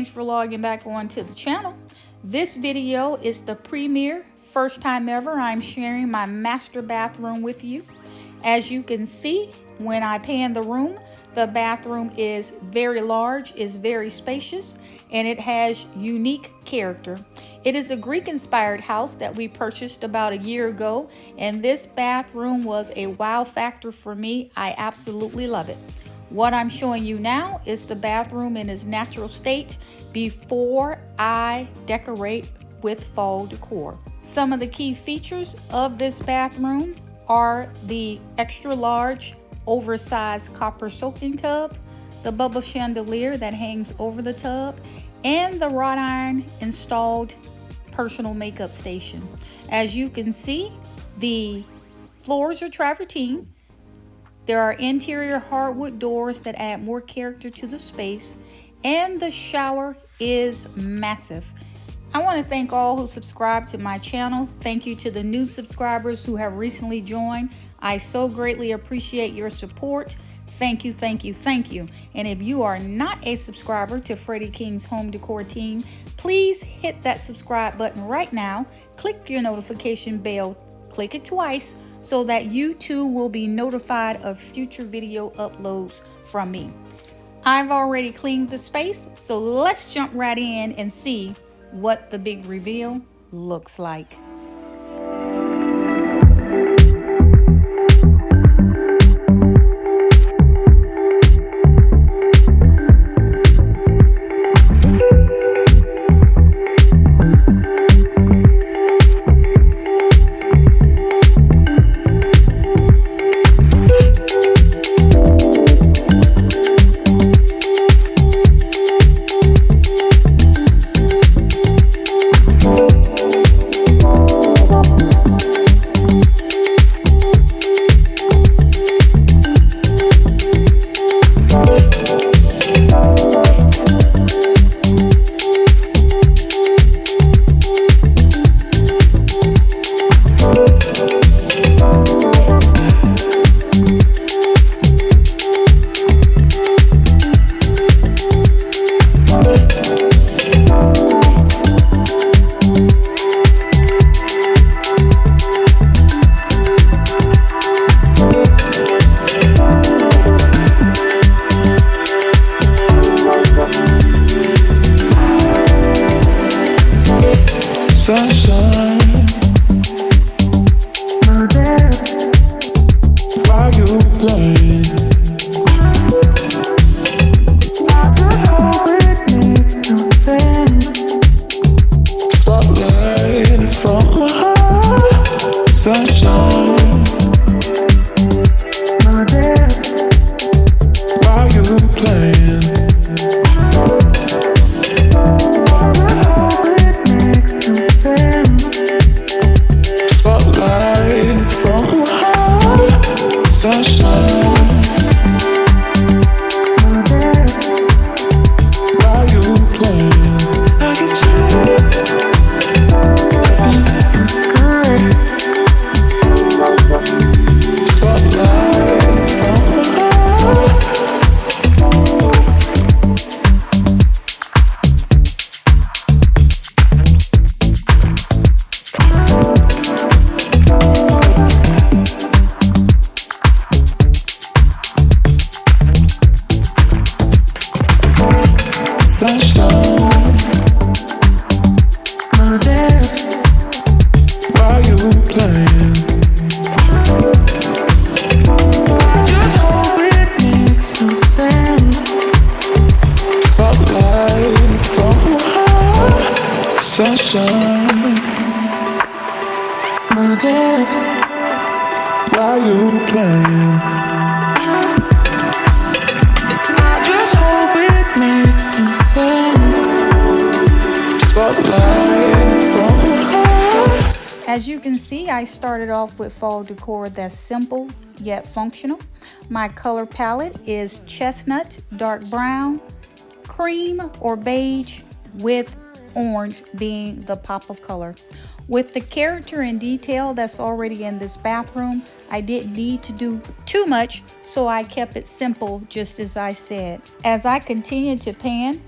Thanks for logging back onto the channel. This video is the premiere, first time ever I'm sharing my master bathroom with you. As you can see, when I pan the room, the bathroom is very large, is very spacious, and it has unique character. It is a Greek-inspired house that we purchased about a year ago, and this bathroom was a wow factor for me. I absolutely love it. What I'm showing you now is the bathroom in its natural state before I decorate with fall decor. Some of the key features of this bathroom are the extra large oversized copper soaking tub, the bubble chandelier that hangs over the tub, and the wrought iron installed personal makeup station. As you can see, the floors are travertine. There are interior hardwood doors that add more character to the space, and the shower is massive. I want to thank all who subscribe to my channel. Thank you to the new subscribers who have recently joined. I so greatly appreciate your support. Thank you, thank you, thank you. And if you are not a subscriber to Freddie King's home decor team, please hit that subscribe button right now. Click your notification bell, click it twice, so that you too will be notified of future video uploads from me. I've already cleaned the space, so let's jump right in and see what the big reveal looks like. As you can see, I started off with fall decor that's simple yet functional. My color palette is chestnut, dark brown, cream or beige, with orange being the pop of color. With the character and detail that's already in this bathroom, I didn't need to do too much, so I kept it simple, just as I said. As I continued to pan,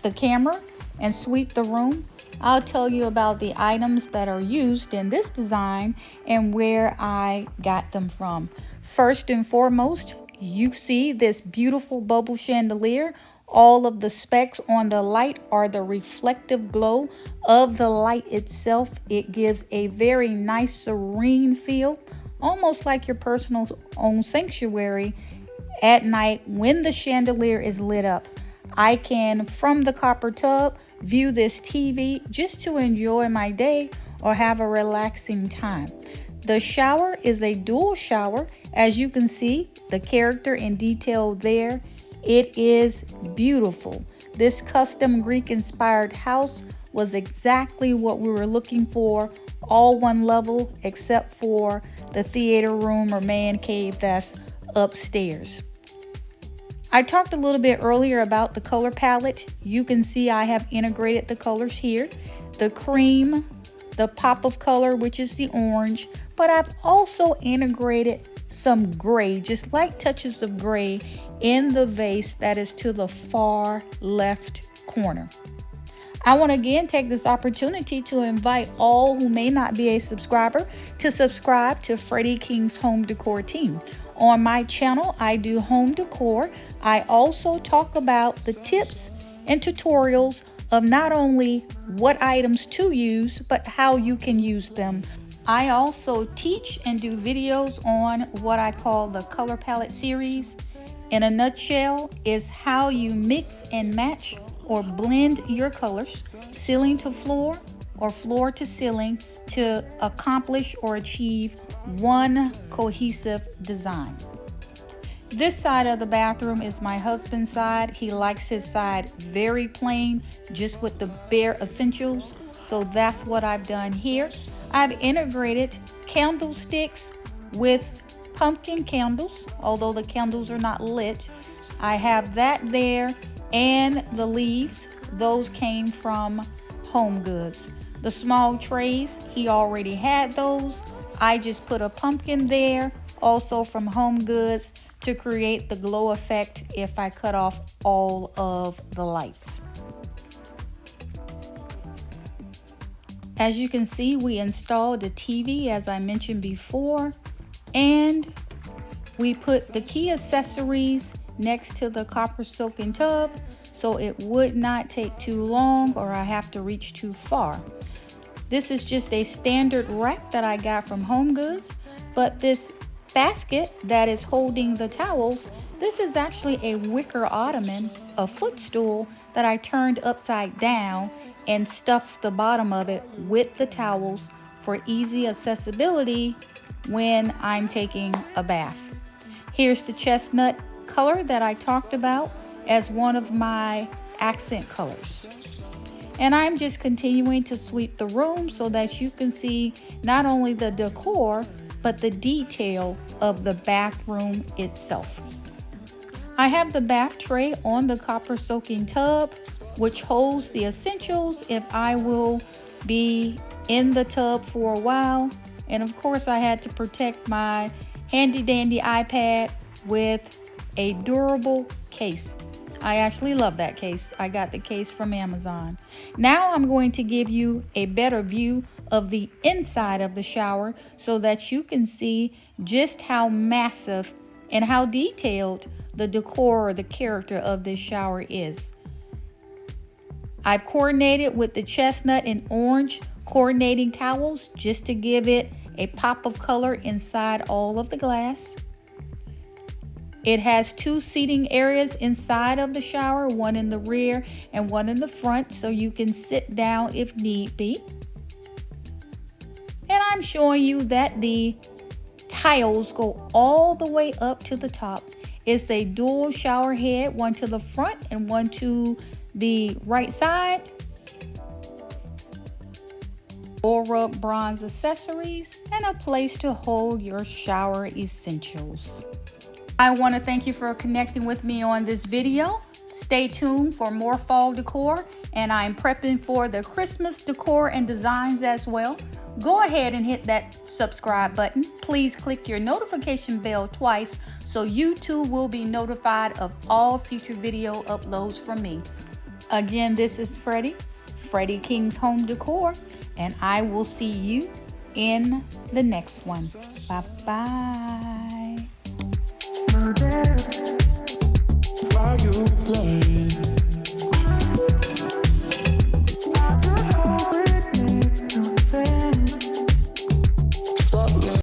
the camera and sweep the room, I'll tell you about the items that are used in this design and where I got them from. First and foremost, you see this beautiful bubble chandelier. All of the specks on the light are the reflective glow of the light itself. It gives a very nice, serene feel, almost like your personal own sanctuary at night when the chandelier is lit up. I can, from the copper tub, view this TV just to enjoy my day or have a relaxing time. The shower is a dual shower. As you can see, the character in detail there. It is beautiful. This custom Greek-inspired house was exactly what we were looking for, all one level except for the theater room or man cave that's upstairs. I talked a little bit earlier about the color palette. You can see I have integrated the colors here. The cream, the pop of color, which is the orange, but I've also integrated some gray, just light touches of gray in the vase that is to the far left corner. I want to again take this opportunity to invite all who may not be a subscriber to subscribe to Freddie King's Home Decor team. On my channel, I do home decor. I also talk about the tips and tutorials of not only what items to use, but how you can use them. I also teach and do videos on what I call the color palette series. In a nutshell, is how you mix and match or blend your colors, ceiling to floor or floor to ceiling, to accomplish or achieve one cohesive design. This side of the bathroom is my husband's side. He likes his side very plain, just with the bare essentials. So that's what I've done here. I've integrated candlesticks with pumpkin candles, although the candles are not lit. I have that there, and the leaves, those came from Home Goods. The small trays, he already had those. I just put a pumpkin there, also from Home Goods, to create the glow effect if I cut off all of the lights. As you can see, we installed the TV as I mentioned before, and we put the key accessories next to the copper soaking tub so it would not take too long or I have to reach too far. This is just a standard rack that I got from Home Goods, but this basket that is holding the towels, this is actually a wicker ottoman, a footstool that I turned upside down and stuffed the bottom of it with the towels for easy accessibility when I'm taking a bath. Here's the chestnut color that I talked about as one of my accent colors. And I'm just continuing to sweep the room so that you can see not only the decor, but the detail of the bathroom itself. I have the bath tray on the copper soaking tub, which holds the essentials if I will be in the tub for a while. And of course, I had to protect my handy dandy iPad with a durable case. I actually love that case. I got the case from Amazon. Now I'm going to give you a better view of the inside of the shower so that you can see just how massive and how detailed the decor or the character of this shower is. I've coordinated with the chestnut and orange coordinating towels just to give it a pop of color inside all of the glass. It has two seating areas inside of the shower, one in the rear and one in the front, so you can sit down if need be. And I'm showing you that the tiles go all the way up to the top. It's a dual shower head, one to the front and one to the right side. Rub bronze accessories and a place to hold your shower essentials. I want to thank you for connecting with me on this video. Stay tuned for more fall decor, and I'm prepping for the Christmas decor and designs as well. Go ahead and hit that subscribe button. Please click your notification bell twice so you too will be notified of all future video uploads from me. Again, this is Freddie King's Home Decor, and I will see you in the next one. Bye-bye. Why you play?